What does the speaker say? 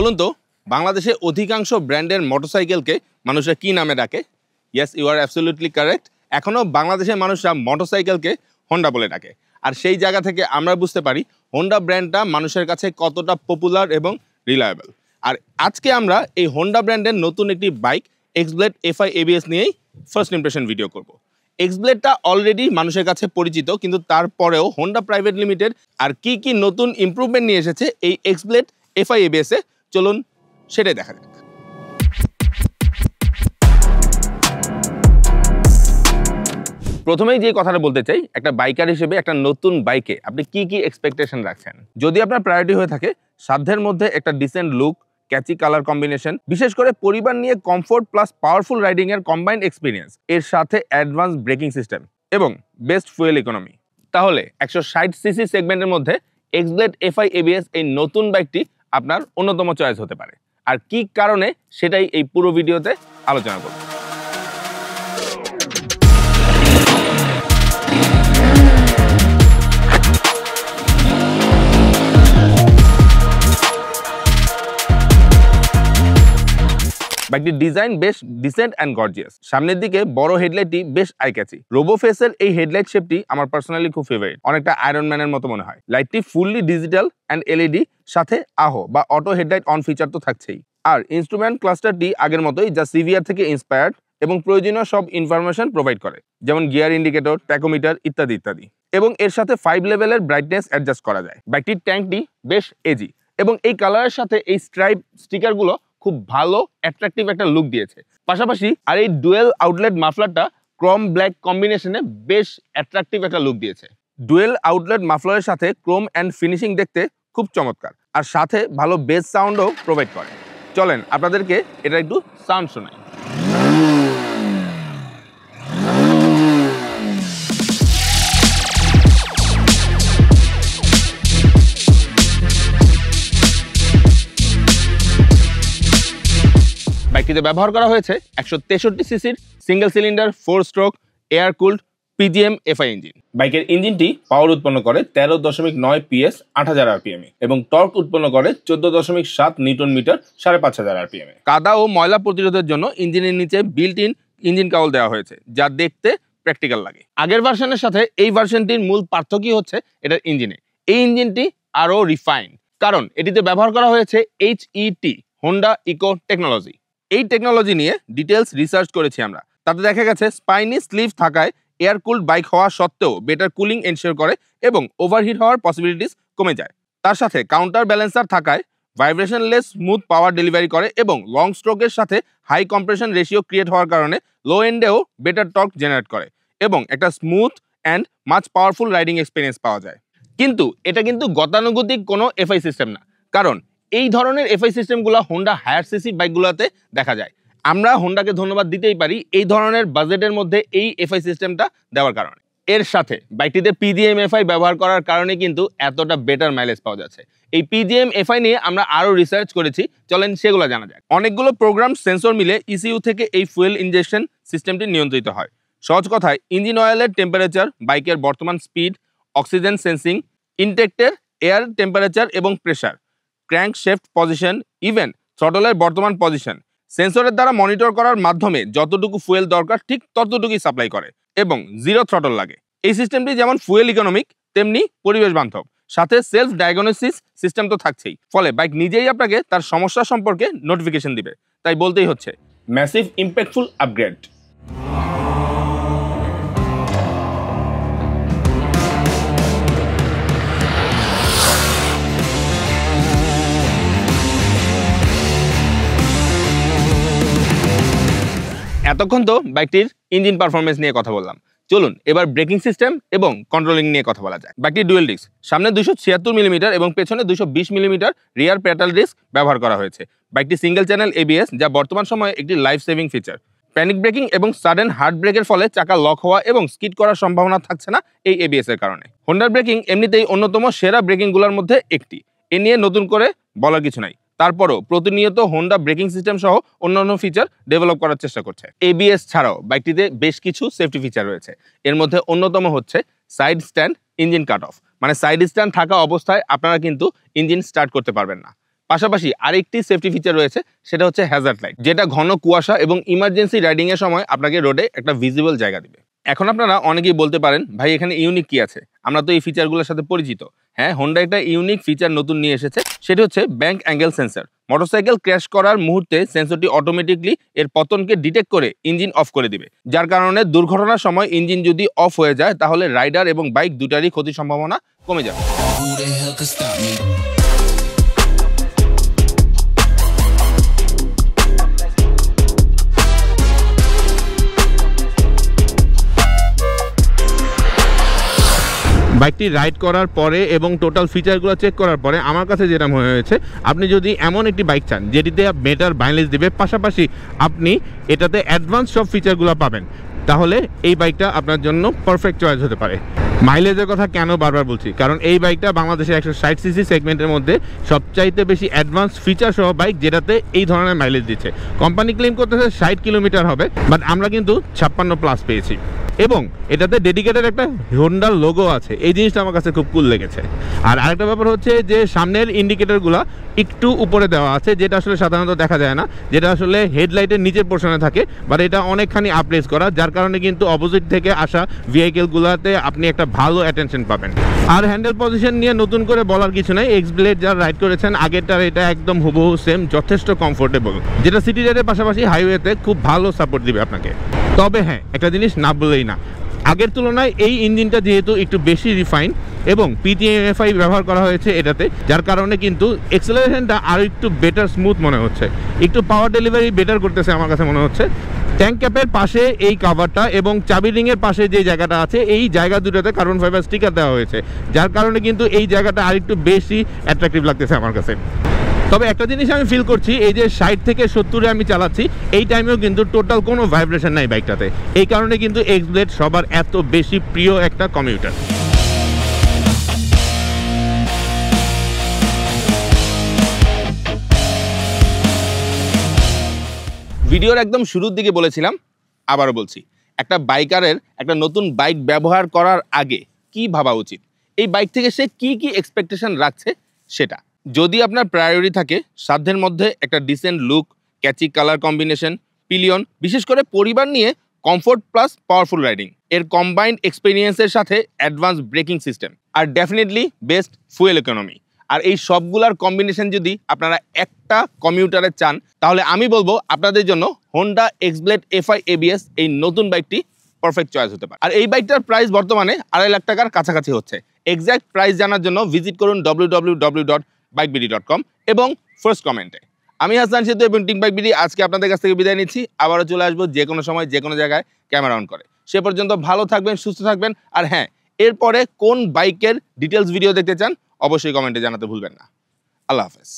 বলুন তো বাংলাদেশে অধিকাংশ ব্র্যান্ডের মোটরসাইকেলকে মানুষরা কি নামে ডাকে? Yes, you are absolutely correct. এখনও বাংলাদেশের মানুষরা মোটরসাইকেলকে হোন্ডা বলে ডাকে। আর সেই জায়গা থেকে আমরা বুঝতে পারি হোন্ডা ব্র্যান্ডটা মানুষের কাছে কতটা পপুলার এবং রিলায়েবল। আর আজকে আমরা এই হোন্ডা ব্র্যান্ডের নতুন একটি বাইক এক্সব্লেড FI ABS নিয়েই ফার্স্ট ইমপ্রেশন ভিডিও করব। এক্সব্লেডটা অলরেডি মানুষের কাছে পরিচিত, কিন্তু তারপরেও হোন্ডা প্রাইভেট লিমিটেড আর কি নতুন ইমপ্রুভমেন্ট নিয়ে এসেছে এই এক্সব্লেড FI ABS এ, চলুন সেটাই দেখা যাক। প্রথমেই যে কথাটা বলতে চাই, একটা বাইকার হিসেবে একটা নতুন বাইকে আপনি কি এক্সপেকটেশন রাখছেন। যদি আপনার প্রায়োরিটি হয়ে থাকে সাধ্যের মধ্যে একটা ডিসেন্ট লুক, ক্যাচি কালার কম্বিনেশন, বিশেষ করে পরিবার নিয়ে কমফোর্ট প্লাস পাওয়ারফুল রাইডিং এর কম্বাইন্ড এক্সপিরিয়েন্স, এর সাথে অ্যাডভান্স ব্রেকিং সিস্টেম এবং বেস্ট ফুয়েল ইকোনমি, তাহলে 160cc সেগমেন্টের মধ্যে এক্সব্লেড FI ABS এই নতুন বাইকটি আপনার অন্যতম চয়েস হতে পারে। আর কি কারণে সেটাই এই পুরো ভিডিওতে আলোচনা করব। বাইকটির ডিজাইন বেশ ডিসেন্ট অ্যান্ড গর্জিয়াস। সামনের দিকে বড় হেডলাইটটি বেশ আই ক্যাচি। রোবো ফেসের এই হেডলাইট শেপটি আমার পার্সোনালি খুব ফেভারিট, অনেকটা আয়রন ম্যানের মতো মনে হয়। লাইটটি ফুললি ডিজিটাল অ্যান্ড LED, সাথে আহো বা অটো হেডলাইট অন ফিচার তো থাকছেই। আর ইনস্ট্রুমেন্ট ক্লাস্টারটি আগের মতোই, যা CVR থেকে ইন্সপায়ার্ড এবং প্রয়োজনীয় সব ইনফরমেশন প্রোভাইড করে, যেমন গিয়ার ইন্ডিকেটর, ট্যাকোমিটার ইত্যাদি ইত্যাদি। এবং এর সাথে 5 লেভেলের ব্রাইটনেস অ্যাডজাস্ট করা যায়। বাইকটির ট্যাঙ্কটি বেশ এজি এবং এই কালারের সাথে এই স্ট্রাইপ স্টিকারগুলো খুব ভালো অ্যাট্রাকটিভ একটা লুক দিয়েছে। পাশাপাশি আর এই ডুয়েল আউটলেট মাফলারটা ক্রোম ব্ল্যাক কম্বিনেশনে বেশ অ্যাট্রাকটিভ একটা লুক দিয়েছে। ডুয়েল আউটলেট মাফলারের সাথে ক্রোম অ্যান্ড ফিনিশিং দেখতে খুব চমৎকার, আর সাথে ভালো বেস সাউন্ডও প্রোভাইড করে। চলেন আপনাদেরকে এটা একটু সাউন্ড শোনাই। বাইকটিতে ব্যবহার করা হয়েছে 163cc single cylinder 4 stroke air cooled PGM FI engine. বাইকের ইঞ্জিনটি পাওয়ার উৎপন্ন করে 13.9 PS 8000 RPM এবং টর্ক উৎপন্ন করে 14.7 নিউটন মিটার 5500 RPM। কাদা ও ময়লা প্রতিরোধের জন্য ইঞ্জিনের নিচে বিল্ট ইন ইঞ্জিন কাউল দেওয়া হয়েছে, যা দেখতে প্র্যাকটিক্যাল লাগে। আগের ভার্সনের সাথে এই ভার্সনটির মূল পার্থক্য হচ্ছে এটার ইঞ্জিনে। এই ইঞ্জিনটি আরও রিফাইন্ড, কারণ এটিতে ব্যবহার করা হয়েছে HET হোন্ডা ইকো টেকনোলজি। এই টেকনোলজি নিয়ে ডিটেলস রিসার্চ করেছি আমরা। তাতে দেখা গেছে স্পাইনি স্লিভ থাকায় এয়ার কুলড বাইক হওয়া সত্ত্বেও বেটার কুলিং এনশিওর করে এবং ওভারহিট হওয়ার পসিবিলিটিস কমে যায়। তার সাথে কাউন্টার ব্যালেন্সার থাকায় ভাইব্রেশনলেস স্মুথ পাওয়ার ডেলিভারি করে এবং লং স্ট্রোকের সাথে হাই কম্প্রেশন রেশিও ক্রিয়েট হওয়ার কারণে লো এন্ডেও বেটার টর্ক জেনারেট করে এবং একটা smooth and much powerful riding experience পাওয়া যায়। কিন্তু এটা কিন্তু গতানুগতিক কোনো FI সিস্টেম না, কারণ এই ধরনের FI সিস্টেমগুলো হোন্ডা হায়ার সিসি বাইকগুলোতে দেখা যায়। আমরা হোন্ডাকে ধন্যবাদ দিতেই পারি এই ধরনের বাজেটের মধ্যে এই FI সিস্টেমটা দেওয়ার কারণে। এর সাথে বাইকটিতে PGM FI ব্যবহার করার কারণে কিন্তু এতটা বেটার মাইলেজ পাওয়া যাচ্ছে। এই PGM FI নিয়ে আমরা আরও রিসার্চ করেছি, চলেন সেগুলো জানা যায়। অনেকগুলো প্রোগ্রাম সেন্সর মিলে ECU থেকে এই ফুয়েল ইনজেকশন সিস্টেমটি নিয়ন্ত্রিত হয়। সহজ কথায় ইঞ্জিন অয়েলের টেম্পারেচার, বাইকের বর্তমান স্পিড, অক্সিজেন সেন্সিং, ইনটেক্টের এয়ার টেম্পারেচার এবং pressure, crankshaft position, even থ্রটলের বর্তমান পজিশন সেন্সরের দ্বারা মনিটর করার মাধ্যমে যতটুকু ফুয়েল দরকার ঠিক ততটুকুই সাপ্লাই করে এবং জিরো থ্রটল লাগে। এই সিস্টেমটি যেমন ফুয়েল ইকোনমিক তেমনি পরিবেশ বান্ধব, সাথে সেলফ ডায়াগনোসিস সিস্টেম তো থাকছেই। ফলে বাইক নিজেই আপনাকে তার সমস্যা সম্পর্কে নোটিফিকেশন দিবে। তাই বলতেই হচ্ছে ম্যাসিভ ইম্প্যাক্টফুল আপগ্রেড। এতক্ষণ তো বাইকটির ইঞ্জিন পারফরমেন্স নিয়ে কথা বললাম, চলুন এবার ব্রেকিং সিস্টেম এবং কন্ট্রোলিং নিয়ে কথা বলা যায়। বাইকটি ডুয়েল ডিস্ক, সামনে 276 মিলিমিটার এবং পেছনে 220 মিলিমিটার রিয়ার প্যাডাল ডিস্ক ব্যবহার করা হয়েছে। বাইকটি সিঙ্গেল চ্যানেল ABS, যা বর্তমান সময়ে একটি life saving feature. Panic breaking এবং সাডেন হার্ড ব্রেকের ফলে চাকা লক হওয়া এবং স্কিড করার সম্ভাবনা থাকছে না এই ABS এর কারণে। হোন্ডার ব্রেকিং এমনিতেই অন্যতম সেরা ব্রেকিংগুলোর মধ্যে একটি, এ নিয়ে নতুন করে বলার কিছু নাই। তারপরও প্রতিনিয়ত হোন্ডা ব্রেকিং সিস্টেম সহ অন্যান্য ফিচার ডেভেলপ করার চেষ্টা করছে। ABS ছাড়াও বাইকটিতে বেশ কিছু সেফটি ফিচার রয়েছে। এর মধ্যে অন্যতম হচ্ছে side stand engine cut off, মানে সাইড স্ট্যান্ড থাকা অবস্থায় আপনারা কিন্তু ইঞ্জিন স্টার্ট করতে পারবেন না। পাশাপাশি আরেকটি সেফটি ফিচার রয়েছে, সেটা হচ্ছে হ্যাজার্ড লাইট, যেটা ঘন কুয়াশা এবং ইমার্জেন্সি রাইডিং এর সময় আপনাকে রোডে একটা ভিজিবল জায়গা দিবে। এখন আপনারা অনেকেই বলতে পারেন, ভাই এখানে ইউনিক কি আছে, আমরা তো এই ফিচারগুলোর সাথে পরিচিত। হ্যাঁ, হোন্ডা একটা ইউনিক ফিচার নতুন নিয়ে এসেছে, সেটি হচ্ছে bank angle sensor. Motorcycle crash করার মুহূর্তে সেন্সরটি অটোমেটিকলি এর পতনকে ডিটেক্ট করে ইঞ্জিন অফ করে দিবে, যার কারণে দুর্ঘটনার সময় ইঞ্জিন যদি অফ হয়ে যায় তাহলে রাইডার এবং বাইক দুটারই ক্ষতির সম্ভাবনা কমে যাবে। বাইকটি রাইড করার পরে এবং টোটাল ফিচারগুলো চেক করার পরে আমার কাছে যেটা মনে হয়েছে, আপনি যদি এমন একটি বাইক চান যেটিতে বেটার মাইলেজ দেবে, পাশাপাশি আপনি এটাতে অ্যাডভান্স সব ফিচারগুলো পাবেন, তাহলে এই বাইকটা আপনার জন্য পারফেক্ট চয়েস হতে পারে। মাইলেজের কথা কেন বারবার বলছি, কারণ এই বাইকটা বাংলাদেশের 160 সিসি সেগমেন্টের মধ্যে সবচাইতে বেশি অ্যাডভান্স ফিচার সহ বাইক, যেটাতে এই ধরনের মাইলেজ দিচ্ছে। কোম্পানি ক্লেম করতেছে 60 কিলোমিটার হবে, বাট আমরা কিন্তু 56+ পেয়েছি। এবং এটাতে ডেডিকেটেড একটা হোন্ডার লোগো আছে, এই জিনিসটা আমার কাছে খুব কুল লেগেছে। আর আরেকটা ব্যাপার হচ্ছে যে সামনের ইন্ডিকেটরগুলো একটু উপরে দেওয়া আছে, যেটা আসলে সাধারণত দেখা যায় না, যেটা আসলে হেডলাইটের নিচের পোর্শনে থাকে, বাট এটা অনেকখানি আপলেস করা, যার কারণে কিন্তু অপোজিট থেকে আসা ভেহিকেলগুলোতে আপনি একটা ভালো অ্যাটেনশন পাবেন। আর হ্যান্ডেল পজিশন নিয়ে নতুন করে বলার কিছু নেই, এক্স ব্লেড যারা রাইড করেছেন আগেরটার এটা একদম হুবহু সেম, যথেষ্ট কমফোর্টেবল, যেটা সিটি রাইডের পাশাপাশি হাইওয়েতে খুব ভালো সাপোর্ট দিবে আপনাকে। তবে হ্যাঁ, একটা জিনিস না বলেই না, আগের তুলনায় এই ইঞ্জিনটা যেহেতু একটু বেশি রিফাইন এবং PTM-FI ব্যবহার করা হয়েছে এটাতে, যার কারণে কিন্তু এক্সেলারেশনটা আরও একটু বেটার স্মুথ মনে হচ্ছে, একটু পাওয়ার ডেলিভারি বেটার করতেছে আমার কাছে মনে হচ্ছে। ট্যাঙ্ক ক্যাপের পাশে এই কাভারটা এবং চাবি রিংয়ের পাশে যে জায়গাটা আছে, এই জায়গা দুটোতে কার্বন ফাইবার স্টিকার দেওয়া হয়েছে, যার কারণে কিন্তু এই জায়গাটা আরেকটু বেশি অ্যাট্রাকটিভ লাগতেছে আমার কাছে। তবে একটা জিনিস আমি ফিল করছি, এই যে 60 থেকে 70-এ আমি চালাচ্ছি, এই টাইমেও কিন্তু টোটাল কোনো ভাইব্রেশন নাই বাইকটাতে। এই কারণে কিন্তু এক্স ব্লেড সবার এত বেশি প্রিয় একটা কমিউটার। ভিডিওর একদম শুরুর দিকে বলেছিলাম, আবারও বলছি, একটা বাইকারের একটা নতুন বাইক ব্যবহার করার আগে কি ভাবা উচিত, এই বাইক থেকে সে কি কি এক্সপেকটেশন রাখছে সেটা। যদি আপনার প্রায়োরিটি থাকে সাধ্যের মধ্যে একটা ডিসেন্ট লুক, ক্যাচি কালার কম্বিনেশন, পিলিয়ন, বিশেষ করে পরিবার নিয়ে কমফোর্ট প্লাস পাওয়ারফুল রাইডিং, এর কম্বাইন্ড এক্সপিরিয়েন্সের সাথে অ্যাডভান্স ব্রেকিং সিস্টেম, আর ডেফিনেটলি বেস্ট ফুয়েল ইকোনমি, আর এই সবগুলার কম্বিনেশন যদি আপনারা একটা কমিউটারে চান, তাহলে আমি বলবো আপনাদের জন্য Honda x blade FI ABS এই নতুন বাইকটি পারফেক্ট চয়েস হতে পারে। আর এই বাইকটার প্রাইস বর্তমানে 2.5 লাখ টাকার কাছাকাছি হচ্ছে। এক্স্যাক্ট প্রাইস জানার জন্য ভিজিট করুন www.bikebidi.com এবং ফার্স্ট কমেন্টে। আমি হাসান সেতু এবং টিম বাইক বিডি আজকে আপনাদের কাছ থেকে বিদায় নিচ্ছি। আবারও চলে আসবো যে কোনো সময় যে কোনো জায়গায় ক্যামেরা অন করে। সে পর্যন্ত ভালো থাকবেন, সুস্থ থাকবেন। আর হ্যাঁ, এরপরে কোন বাইকের ডিটেলস ভিডিও দেখতে চান অবশ্যই কমেন্টে জানাতে ভুলবেন না। আল্লাহ হাফেজ।